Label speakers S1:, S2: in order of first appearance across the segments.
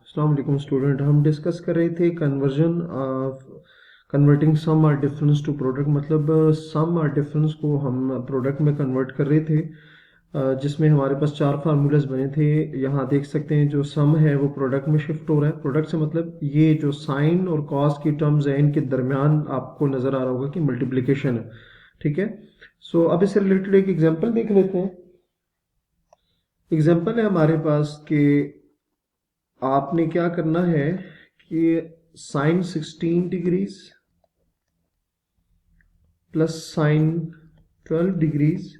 S1: अस्सलाम वालेकुम स्टूडेंट। हम डिस्कस कर रहे थे कन्वर्टिंग सम और डिफरेंस टू प्रोडक्ट। मतलब सम और डिफरेंस को हम प्रोडक्ट में कन्वर्ट कर रहे थे, जिसमें हमारे पास चार फार्मूलाज बने थे। यहाँ देख सकते हैं जो सम है वो प्रोडक्ट में शिफ्ट हो रहा है। प्रोडक्ट से मतलब ये जो साइन और कॉस की टर्म्स हैं इनके दरमियान आपको नजर आ रहा होगा कि मल्टीप्लिकेशन है। ठीक है, सो अब इससे रिलेटेड एक एग्जांपल देख लेते हैं। एग्जांपल है हमारे पास कि आपने क्या करना है कि sine 16 degrees plus sine 12 degrees,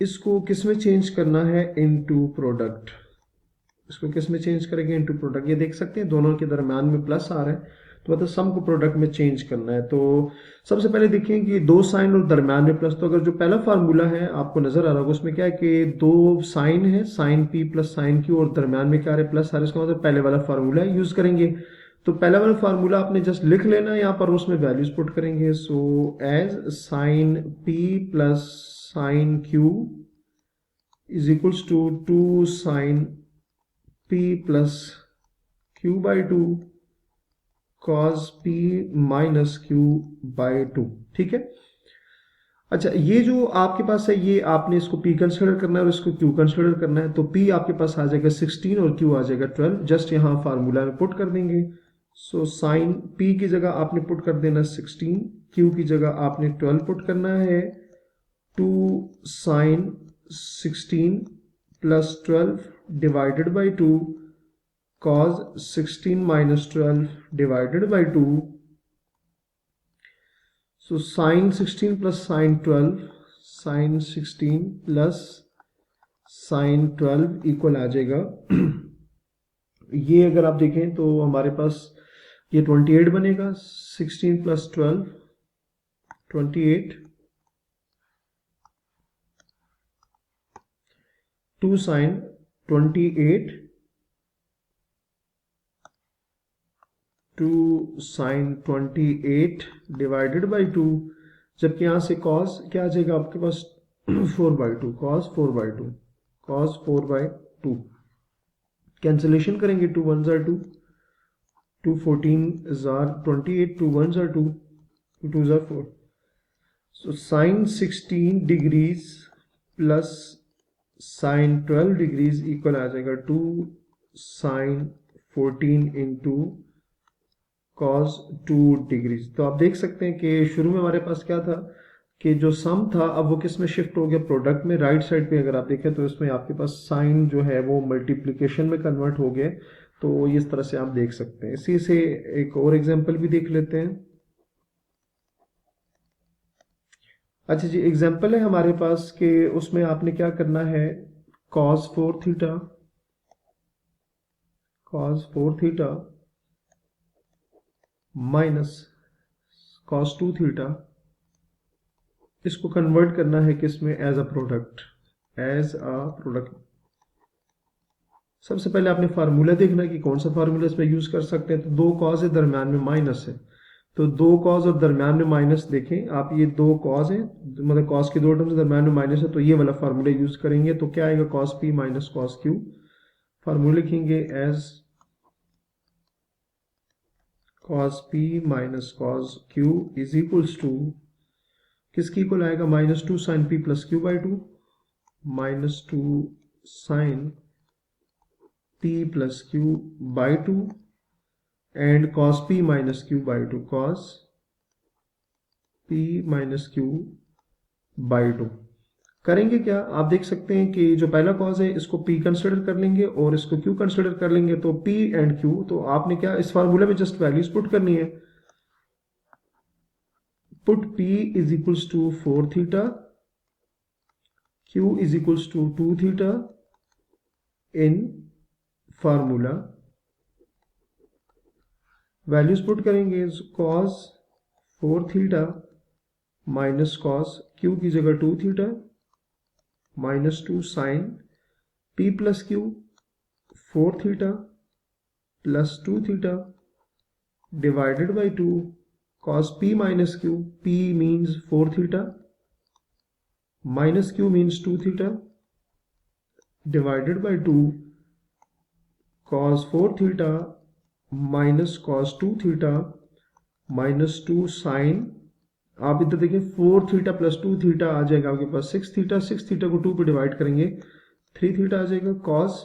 S1: इसको किस में चेंज करना है? Into product. इसको किस में चेंज करेंगे? Into product. ये देख सकते हैं दोनों के दरम्यान में प्लस आ रहा है, तो मतलब सम को प्रोडक्ट में चेंज करना है। तो सबसे पहले देखिए कि दो साइन और दरम्यान में प्लस। तो अगर जो पहला फार्मूला है आपको नजर आ रहा होगा उसमें क्या है कि दो साइन है, sine P plus sine Q, और दरम्यान में क्या आ रहा है? प्लस आ रहा है। इसका मतलब पहले वाला फार्मूला यूज करेंगे। तो पहला वाला फार्मूला आपने जस्ट लिख लेना है यहाँ पर, उसमें वैल्यूज पुट करेंगे। So as sine P plus sine Q is equals to 2 sine p plus q by 2 cos p minus q by 2। ठीक है, अच्छा ये जो आपके पास है ये आपने इसको p कंसिडर करना है और इसको q कंसिडर करना है। तो p आपके पास आ जाएगा 16 और q आ जाएगा 12। जस्ट यहाँ फार्मूला में पुट कर देंगे। सो साइन p की जगह आपने पुट कर देना 16, q की जगह आपने 12 पुट करना है। 2 sine 16 plus 12 divided by 2 cos 16 minus 12 divided by 2. So sin 16 plus sin 12, sin 16 plus sin 12 equal आ जाएगा ये अगर आप देखें तो हमारे पास ये 28 बनेगा। 16 plus 12 28, 2 sine 28 2 sine 28 divided by 2, जबकि यहाँ से कॉस क्या आ जाएगा आपके पास? 4/2, कॉस 4/2, कॉस 4/2। कैंसिलेशन करेंगे, 2 1 जार 2, 2 14 जार 28, 2 1 जार 2, 2 2 जार 4। So sine 16 degrees plus sine 12 degrees equal आ जाएगा 2 साइन 14 इंटू cos 2 डिग्रीज। तो आप देख सकते हैं कि शुरू में हमारे पास क्या था कि जो सम था अब वो किस में शिफ्ट हो गया? प्रोडक्ट में। राइट साइड पे अगर आप देखें तो इसमें आपके पास साइन जो है वो मल्टीप्लिकेशन में कन्वर्ट हो गया। तो इस तरह से आप देख सकते हैं। इसी से एक और एग्जांपल भी देख लेते हैं। अच्छा जी, एग्जांपल है हमारे पास कि उसमें आपने क्या करना है? cos 4 theta, cos 4 theta minus cos 2 theta, इसको कन्वर्ट करना है किसमें? As a product, as a product. सबसे पहले आपने फार्मूला देखना कि कौन सा फार्मूला इसमें यूज कर सकते हैं। तो दो कॉज है, दरम्यान में माइनस है, तो दो कॉज और दरम्यान में माइनस देखें आप, ये दो कॉज है, मतलब कॉस की दो टर्म्स दरम्यान में माइनस है, तो ये वाला फार्मूला यूज करेंगे। तो क्या आएगा? Cos P minus cos Q. Formula लिखेंगे as cos P minus cos Q is equals to किसकी इक्वल आएगा? -2 sine P plus Q by 2, -2 sine p plus Q by 2 and cos p minus Q by 2, cos p minus Q by 2। करेंगे क्या? आप देख सकते हैं कि जो पहला कॉज है इसको p कंसिडर कर लेंगे और इसको q कंसिडर कर लेंगे। तो p एंड q, तो आपने क्या इस फार्मूला में जस्ट वैल्यूज पुट करनी है। Put p is equals to 4 theta, q is equals to 2 theta in formula. Values put करेंगे, cos 4 theta minus cos q की जगह 2 theta -2 sine p plus Q 4 theta plus 2 theta divided by 2 cos p minus Q, p means 4 theta minus q means 2 theta divided by 2 cos 4 theta minus cos 2 theta minus 2 sign, आप इधर देखिए 4 theta plus 2 theta आ जाएगा आपके पास 6 theta, 6 theta को 2 पे divide करेंगे 3 theta आ जाएगा, cos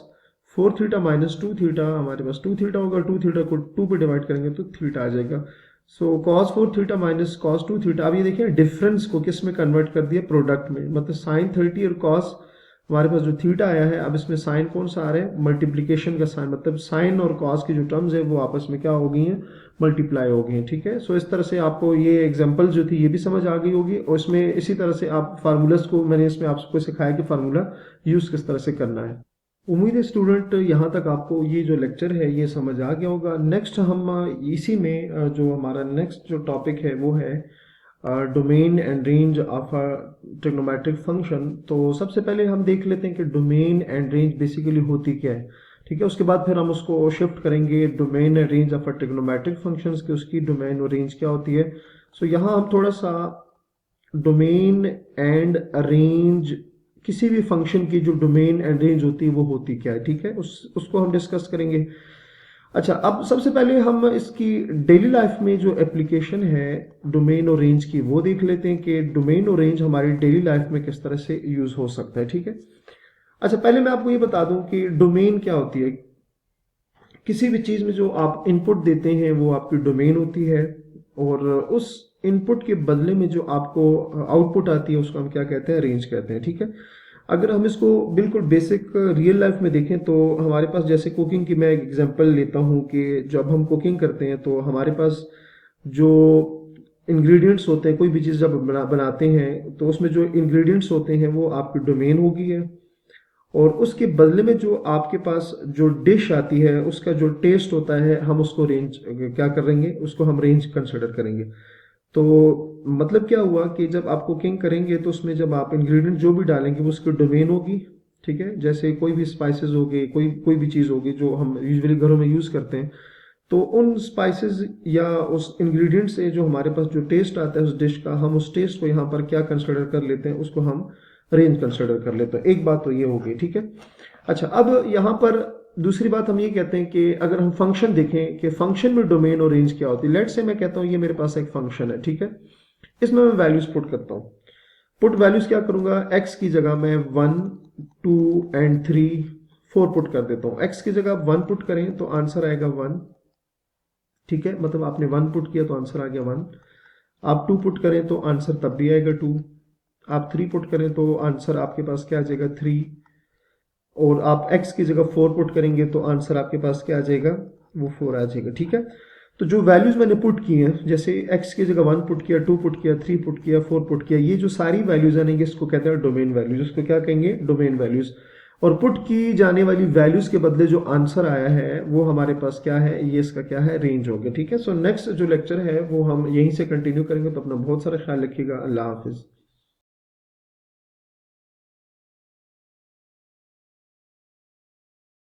S1: 4 theta minus 2 theta, हमारे पास 2 थीटा होगा, 2 थीटा को 2 पे डिवाइड करेंगे तो थीटा आ जाएगा। सो cos 4 theta minus cos 2 theta. अब ये देखिए डिफरेंस को किस में कन्वर्ट कर दिया, प्रोडक्ट में, मतलब साइन 30 और cos, हमारे पास जो थीटा आया है, अब इसमें साइन कौन सा आ रहा है, मल्टीप्लीकेशन का साइन, मतलब साइन और कॉस की जो टर्म्स है वो आपस में क्या हो गई हैं, मल्टीप्लाई हो गई हैं। ठीक है, सो इस तरह से आपको ये एग्जांपल जो थी ये भी समझ आ गई होगी, और इसमें इसी तरह से आप फार्मूलाज को, मैंने इसमें आपको सिखाया कि फार्मूला यूज किस तरह से करना है। उम्मीद है स्टूडेंट यहाँ तक आपको ये जो लेक्चर है ये समझ आ गया होगा। नेक्स्ट हम इसी में जो हमारा नेक्स्ट जो टॉपिक है वो है domain and range of a trigonometric function. तो सबसे पहले हम देख लेते हैं कि डोमेन एंड रेंज बेसिकली होती क्या है। ठीक है, उसके बाद फिर हम उसको शिफ्ट करेंगे domain and range of a trigonometric functions की, उसकी डोमेन और रेंज क्या होती है। सो यहाँ हम थोड़ा सा डोमेन एंड रेंज, किसी भी फंक्शन की जो डोमेन एंड रेंज होती है वो होती क्या है, ठीक है, उसको हम डिस्कस करेंगे। अच्छा, अब सबसे पहले हम इसकी डेली लाइफ में जो एप्लीकेशन है डोमेन और रेंज की वो देख लेते हैं कि डोमेन और रेंज हमारी डेली लाइफ में किस तरह से यूज हो सकता है। ठीक है, अच्छा पहले मैं आपको ये बता दूं कि डोमेन क्या होती है। किसी भी चीज में जो आप इनपुट देते हैं वो आपकी डोमेन होती है, और उस इनपुट के बदले में जो आपको आउटपुट आती है उसको हम क्या कहते हैं, रेंज कहते हैं। ठीक है, अगर हम इसको बिल्कुल बेसिक रियल लाइफ में देखें तो हमारे पास, जैसे कुकिंग की मैं एक एग्जांपल लेता हूं कि जब हम कुकिंग करते हैं तो हमारे पास जो इंग्रेडिएंट्स होते हैं, कोई भी चीज़ जब बनाते हैं तो उसमें जो इंग्रेडिएंट्स होते हैं वो आपकी डोमेन होगी है, और उसके बदले में जो आपके पास जो डिश आती है उसका जो टेस्ट होता है हम उसको रेंज क्या करेंगे, उसको हम रेंज कंसिडर करेंगे। तो मतलब क्या हुआ कि जब आप कुकिंग करेंगे तो उसमें जब आप इंग्रेडिएंट जो भी डालेंगे वो उसकी डोमेन होगी। ठीक है, जैसे कोई भी स्पाइसेस हो गए, कोई भी चीज़ होगी जो हम यूजुअली घरों में यूज़ करते हैं, तो उन स्पाइसेस या उस इंग्रेडिएंट से जो हमारे पास जो टेस्ट आता है उस डिश का, हम उस टेस्ट को यहाँ पर क्या कंसिडर कर लेते हैं, उसको हम रेंज कंसिडर कर लेते हैं। एक बात तो ये हो गई। ठीक है, अच्छा अब यहाँ पर दूसरी बात हम ये कहते हैं कि अगर हम फंक्शन देखें कि फंक्शन में डोमेन और रेंज क्या होती है। लेट से मैं कहता हूँ ये मेरे पास एक फंक्शन है, ठीक है, इसमें मैं वैल्यूज पुट करता हूँ। पुट वैल्यूज क्या करूंगा, x की जगह मैं 1 2 एंड 3 4 पुट कर देता हूँ। x की जगह 1 पुट करें तो आंसर आएगा 1। ठीक है, मतलब आपने 1 पुट किया तो आंसर आ गया 1। आप 2 पुट करें तो आंसर तब भी आएगा 2। आप 3 पुट करें तो आंसर आपके पास क्या आ जाएगा 3। और आप x की जगह 4 पुट करेंगे तो आंसर आपके पास क्या आ जाएगा, वो 4 आ जाएगा। ठीक है, तो जो वैल्यूज मैंने पुट की हैं, जैसे x की जगह 1 पुट किया, 2 पुट किया, 3 पुट किया, 4 पुट किया, ये जो सारी वैल्यूज आएंगे इसको कहते हैं डोमेन वैल्यूज। इसको क्या कहेंगे, डोमेन वैल्यूज। और पुट की जाने वाली वैल्यूज के बदले जो आंसर आया है वो हमारे पास क्या है, ये इसका क्या है, रेंज हो गया। ठीक है, सो नेक्स्ट जो लेक्चर है वो हम यहीं से कंटिन्यू करेंगे। तो अपना बहुत सारा ख्याल रखिएगा। अल्लाह हाफिज।